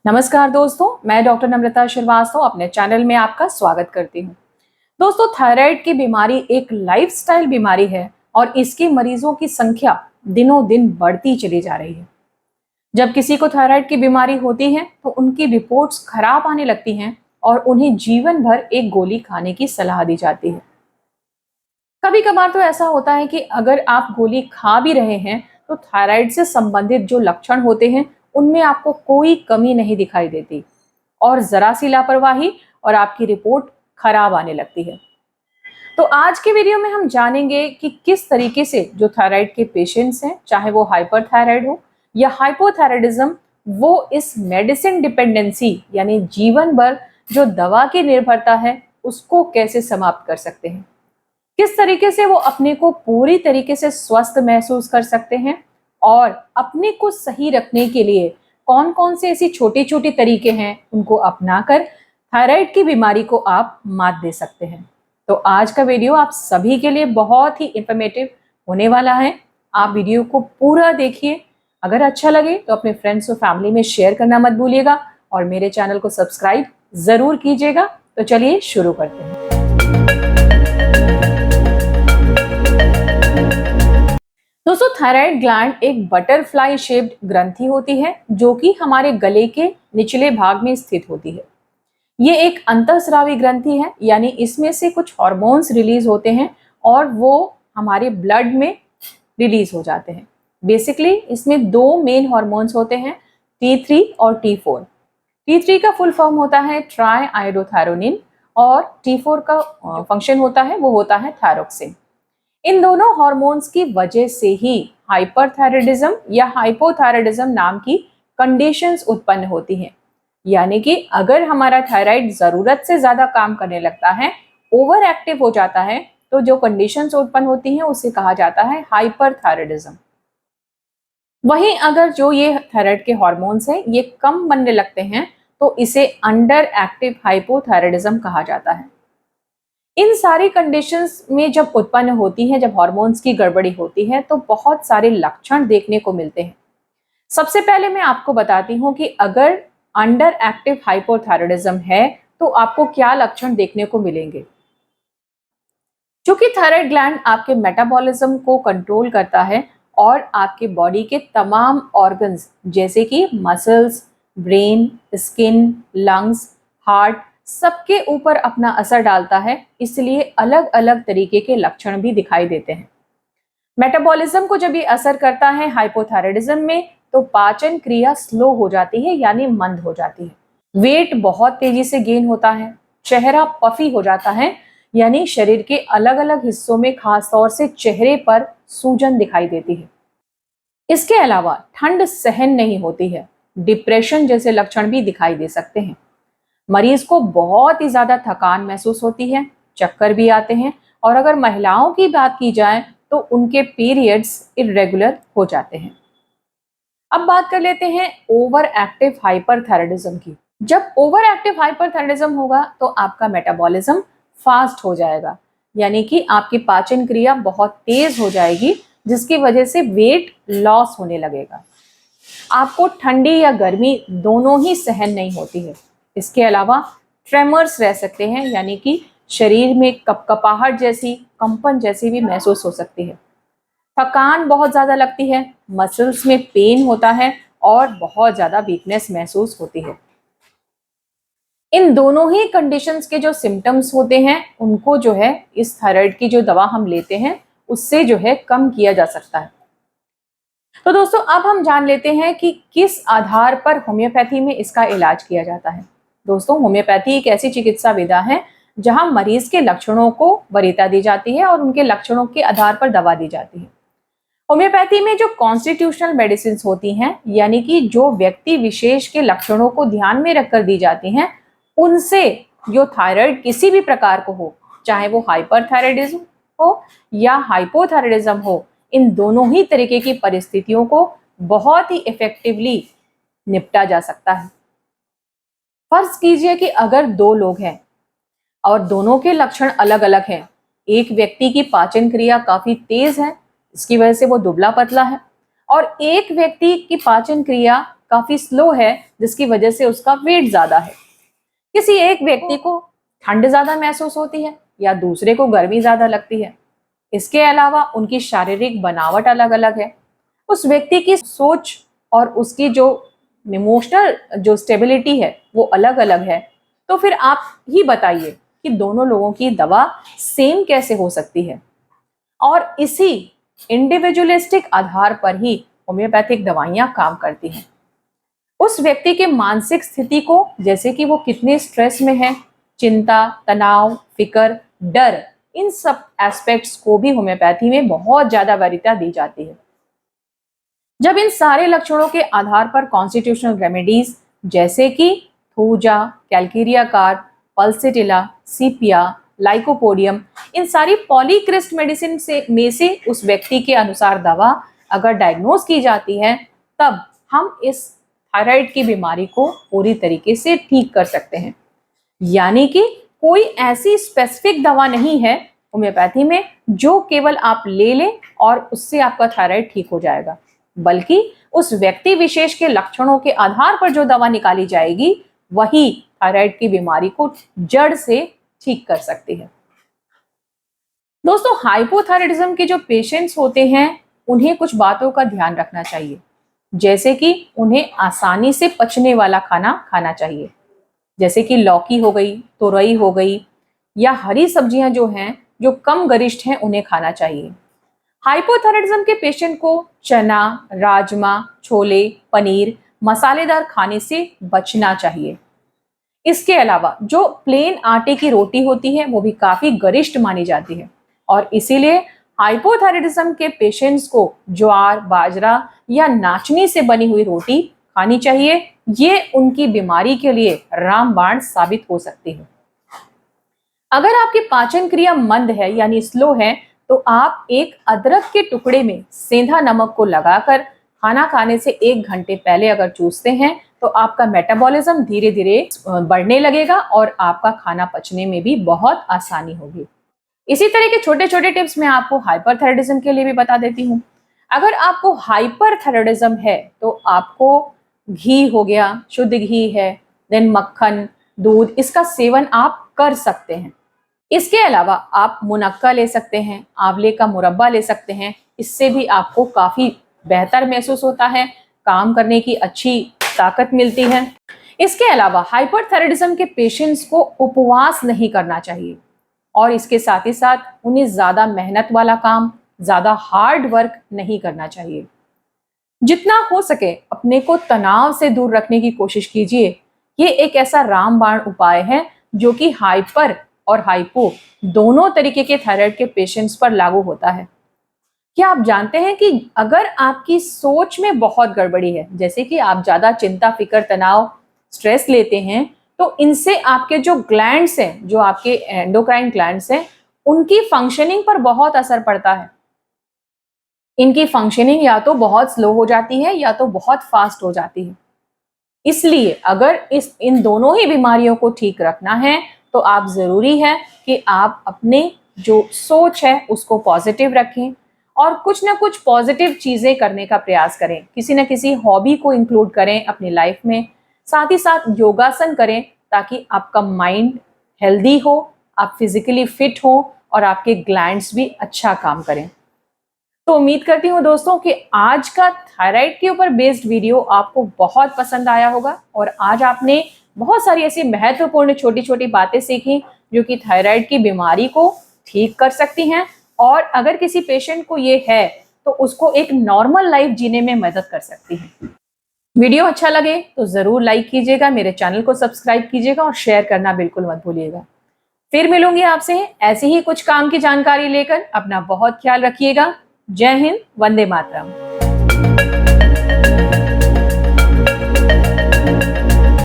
नमस्कार दोस्तों, मैं डॉक्टर नम्रता श्रीवास्तव अपने चैनल में आपका स्वागत करती हूँ। दोस्तों, थायराइड की बीमारी एक लाइफस्टाइल बीमारी है और इसके मरीजों की संख्या दिनों दिन बढ़ती चली जा रही है। जब किसी को थायराइड की बीमारी होती है तो उनकी रिपोर्ट्स खराब आने लगती हैं और उन्हें जीवन भर एक गोली खाने की सलाह दी जाती है। कभी कभार तो ऐसा होता है कि अगर आप गोली खा भी रहे हैं तो थायराइड से संबंधित जो लक्षण होते हैं उनमें आपको कोई कमी नहीं दिखाई देती और जरा सी लापरवाही और आपकी रिपोर्ट खराब आने लगती है। तो आज के वीडियो में हम जानेंगे कि किस तरीके से जो थायराइड के पेशेंट्स हैं, चाहे वो हाइपरथायराइड हो या हाइपोथायराइडिज्म, वो इस मेडिसिन डिपेंडेंसी यानी जीवन भर जो दवा की निर्भरता है उसको कैसे समाप्त कर सकते हैं। किस तरीके से वो अपने को पूरी तरीके से स्वस्थ महसूस कर सकते हैं और अपने को सही रखने के लिए कौन कौन से ऐसी छोटी छोटी तरीके हैं उनको अपनाकर थायराइड की बीमारी को आप मात दे सकते हैं। तो आज का वीडियो आप सभी के लिए बहुत ही इंफॉर्मेटिव होने वाला है। आप वीडियो को पूरा देखिए। अगर अच्छा लगे तो अपने फ्रेंड्स और फैमिली में शेयर करना मत भूलिएगा और मेरे चैनल को सब्सक्राइब जरूर कीजिएगा। तो चलिए शुरू करते हैं। दोस्तों, थायराइड ग्लैंड एक बटरफ्लाई शेप्ड ग्रंथि होती है जो कि हमारे गले के निचले भाग में स्थित होती है। ये एक अंतःस्रावी ग्रंथि है, यानी इसमें से कुछ हार्मोन्स रिलीज होते हैं और वो हमारे ब्लड में रिलीज हो जाते हैं। बेसिकली इसमें दो मेन हार्मोन्स होते हैं, T3 और T4। T3 का फुल फॉर्म होता है ट्राई आयोडोथायरोनिन और T4 का फंक्शन होता है, वो होता है थायरोक्सिन। इन दोनों हार्मोन्स की वजह से ही हाइपरथायराइडिज्म या हाइपोथायराइडिज्म नाम की कंडीशंस उत्पन्न होती हैं। यानी कि अगर हमारा थायराइड जरूरत से ज्यादा काम करने लगता है, ओवर एक्टिव हो जाता है, तो जो कंडीशंस उत्पन्न होती हैं उसे कहा जाता है हाइपरथायराइडिज्म। वहीं अगर जो ये थायराइड के हार्मोन्स हैं ये कम बनने लगते हैं तो इसे अंडर एक्टिव हाइपोथायराइडिज्म कहा जाता है। इन सारी कंडीशंस में जब उत्पन्न होती है, जब हार्मोन्स की गड़बड़ी होती है, तो बहुत सारे लक्षण देखने को मिलते हैं। सबसे पहले मैं आपको बताती हूँ कि अगर अंडर एक्टिव हाइपोथायराइडिज्म है तो आपको क्या लक्षण देखने को मिलेंगे। क्योंकि थायराइड ग्लैंड आपके मेटाबॉलिज्म को कंट्रोल करता है और आपके बॉडी के तमाम ऑर्गन्स जैसे कि muscles, brain, skin, lungs, heart सबके ऊपर अपना असर डालता है, इसलिए अलग अलग तरीके के लक्षण भी दिखाई देते हैं। मेटाबॉलिज्म को जब ये असर करता है हाइपोथायराइडिज्म में तो पाचन क्रिया स्लो हो जाती है, यानी मंद हो जाती है। वेट बहुत तेजी से गेन होता है, चेहरा पफी हो जाता है, यानी शरीर के अलग अलग हिस्सों में खास तौर से चेहरे पर सूजन दिखाई देती है। इसके अलावा ठंड सहन नहीं होती है, डिप्रेशन जैसे लक्षण भी दिखाई दे सकते हैं। मरीज को बहुत ही ज्यादा थकान महसूस होती है, चक्कर भी आते हैं और अगर महिलाओं की बात की जाए तो उनके पीरियड्स इरेगुलर हो जाते हैं। अब बात कर लेते हैं ओवर एक्टिव हाइपरथायराइडिज्म की। जब ओवर एक्टिव हाइपरथायराइडिज्म होगा तो आपका मेटाबॉलिज्म फास्ट हो जाएगा, यानी कि आपकी पाचन क्रिया बहुत तेज हो जाएगी जिसकी वजह से वेट लॉस होने लगेगा। आपको ठंडी या गर्मी दोनों ही सहन नहीं होती है। इसके अलावा ट्रेमर्स रह सकते हैं, यानी कि शरीर में कपकपाहट जैसी, कंपन जैसी भी महसूस हो सकती है। थकान बहुत ज्यादा लगती है, मसल्स में पेन होता है और बहुत ज्यादा वीकनेस महसूस होती है। इन दोनों ही कंडीशंस के जो सिम्टम्स होते हैं उनको जो है इस थायराइड की जो दवा हम लेते हैं उससे जो है कम किया जा सकता है। तो दोस्तों, अब हम जान लेते हैं कि किस आधार पर होम्योपैथी में इसका इलाज किया जाता है। दोस्तों, होम्योपैथी एक ऐसी चिकित्सा विधा है जहां मरीज के लक्षणों को वरीयता दी जाती है और उनके लक्षणों के आधार पर दवा दी जाती है। होम्योपैथी में जो कॉन्स्टिट्यूशनल मेडिसिन होती हैं, यानी कि जो व्यक्ति विशेष के लक्षणों को ध्यान में रखकर दी जाती हैं, उनसे जो थायराइड किसी भी प्रकार को हो, चाहे वो हाइपरथायराइडिज्म हो या हाइपोथायराइडिज्म हो, इन दोनों ही तरीके की परिस्थितियों को बहुत ही इफेक्टिवली निपटा जा सकता है। फर्ज कीजिए कि अगर दो लोग हैं और दोनों के लक्षण अलग अलग हैं। एक व्यक्ति की पाचन क्रिया काफी तेज है, इसकी वजह से वो दुबला पतला है, और एक व्यक्ति की पाचन क्रिया काफी स्लो है, जिसकी वजह से उसका वेट ज्यादा है। किसी एक व्यक्ति को ठंड ज्यादा महसूस होती है या दूसरे को गर्मी ज्यादा लगती है। इसके अलावा उनकी शारीरिक बनावट अलग अलग है, उस व्यक्ति की सोच और उसकी जो इमोशनल जो स्टेबिलिटी है वो अलग अलग है। तो फिर आप ही बताइए कि दोनों लोगों की दवा सेम कैसे हो सकती है। और इसी इंडिविजुअलिस्टिक आधार पर ही होम्योपैथिक दवाइयां काम करती हैं। उस व्यक्ति के मानसिक स्थिति को, जैसे कि वो कितने स्ट्रेस में है, चिंता, तनाव, फिक्र, डर, इन सब एस्पेक्ट्स को भी होम्योपैथी में बहुत ज्यादा वरीयता दी जाती है। जब इन सारे लक्षणों के आधार पर कॉन्स्टिट्यूशनल रेमेडीज जैसे कि थूजा, कैल्केरिया कार्प, पल्सेटिला, सीपिया, लाइकोपोडियम, इन सारी पॉलीक्रिस्ट मेडिसिन से उस व्यक्ति के अनुसार दवा अगर डायग्नोज की जाती है, तब हम इस थायराइड की बीमारी को पूरी तरीके से ठीक कर सकते हैं। यानी कि कोई ऐसी स्पेसिफिक दवा नहीं है होम्योपैथी में जो केवल आप ले लें और उससे आपका थायराइड ठीक हो जाएगा, बल्कि उस व्यक्ति विशेष के लक्षणों के आधार पर जो दवा निकाली जाएगी वही थायराइड की बीमारी को जड़ से ठीक कर सकती है। दोस्तों, हाइपोथायराइडिज्म के जो पेशेंट्स होते हैं उन्हें कुछ बातों का ध्यान रखना चाहिए, जैसे कि उन्हें आसानी से पचने वाला खाना खाना चाहिए, जैसे कि लौकी हो गई, तुरई हो गई, या हरी सब्जियां जो हैं जो कम गरिष्ठ हैं उन्हें खाना चाहिए। हाइपोथायराइडिज्म के पेशेंट को चना, राजमा, छोले, पनीर, मसालेदार खाने से बचना चाहिए। इसके अलावा जो प्लेन आटे की रोटी होती है वो भी काफी गरिष्ठ मानी जाती है और इसीलिए हाइपोथायराइडिज्म के पेशेंट्स को ज्वार, बाजरा या नाचनी से बनी हुई रोटी खानी चाहिए। ये उनकी बीमारी के लिए रामबाण साबित हो सकती है। अगर आपकी पाचन क्रिया मंद है यानी स्लो है, तो आप एक अदरक के टुकड़े में सेंधा नमक को लगाकर खाना खाने से 1 घंटे पहले अगर चूसते हैं तो आपका मेटाबॉलिज्म धीरे धीरे बढ़ने लगेगा और आपका खाना पचने में भी बहुत आसानी होगी। इसी तरह के छोटे छोटे टिप्स मैं आपको हाइपरथायराइडिज्म के लिए भी बता देती हूँ। अगर आपको हाइपरथायराइडिज्म है तो आपको घी हो गया, शुद्ध घी है, देन मक्खन, दूध, इसका सेवन आप कर सकते हैं। इसके अलावा आप मुनक्का ले सकते हैं, आंवले का मुरब्बा ले सकते हैं, इससे भी आपको काफी बेहतर महसूस होता है, काम करने की अच्छी ताकत मिलती है। इसके अलावा हाइपरथायराइडिज्म के पेशेंट्स को उपवास नहीं करना चाहिए और इसके साथ ही साथ उन्हें ज्यादा मेहनत वाला काम, ज्यादा हार्ड वर्क नहीं करना चाहिए। जितना हो सके अपने को तनाव से दूर रखने की कोशिश कीजिए। ये एक ऐसा रामबाण उपाय है जो कि हाइपर और हाइपो दोनों तरीके के थायराइड के पेशेंट्स पर लागू होता है। क्या आप जानते हैं कि अगर आपकी सोच में बहुत गड़बड़ी है, जैसे कि आप ज्यादा चिंता, फिक्र, तनाव, स्ट्रेस लेते हैं, तो इनसे आपके जो ग्लैंड्स हैं, जो आपके एंडोक्राइन ग्लैंड्स हैं, उनकी फंक्शनिंग पर बहुत असर पड़ता है। इनकी फंक्शनिंग या तो बहुत स्लो हो जाती है या तो बहुत फास्ट हो जाती है। इसलिए अगर इन दोनों ही बीमारियों को ठीक रखना है तो आप जरूरी है कि आप अपने जो सोच है उसको पॉजिटिव रखें और कुछ ना कुछ पॉजिटिव चीजें करने का प्रयास करें। किसी न किसी हॉबी को इंक्लूड करें अपनी लाइफ में, साथ ही साथ योगासन करें ताकि आपका माइंड हेल्दी हो, आप फिजिकली फिट हो और आपके ग्लैंड्स भी अच्छा काम करें। तो उम्मीद करती हूँ दोस्तों कि आज का थायराइड के ऊपर बेस्ड वीडियो आपको बहुत पसंद आया होगा और आज आपने बहुत सारी ऐसी महत्वपूर्ण छोटी छोटी बातें सीखी जो कि थायराइड की बीमारी को ठीक कर सकती हैं और अगर किसी पेशेंट को ये है तो उसको एक नॉर्मल लाइफ जीने में मदद कर सकती हैं। वीडियो अच्छा लगे तो जरूर लाइक कीजिएगा, मेरे चैनल को सब्सक्राइब कीजिएगा और शेयर करना बिल्कुल मत भूलिएगा। फिर मिलूंगी आपसे ऐसी ही कुछ काम की जानकारी लेकर। अपना बहुत ख्याल रखिएगा। जय हिंद, वंदे मातरम।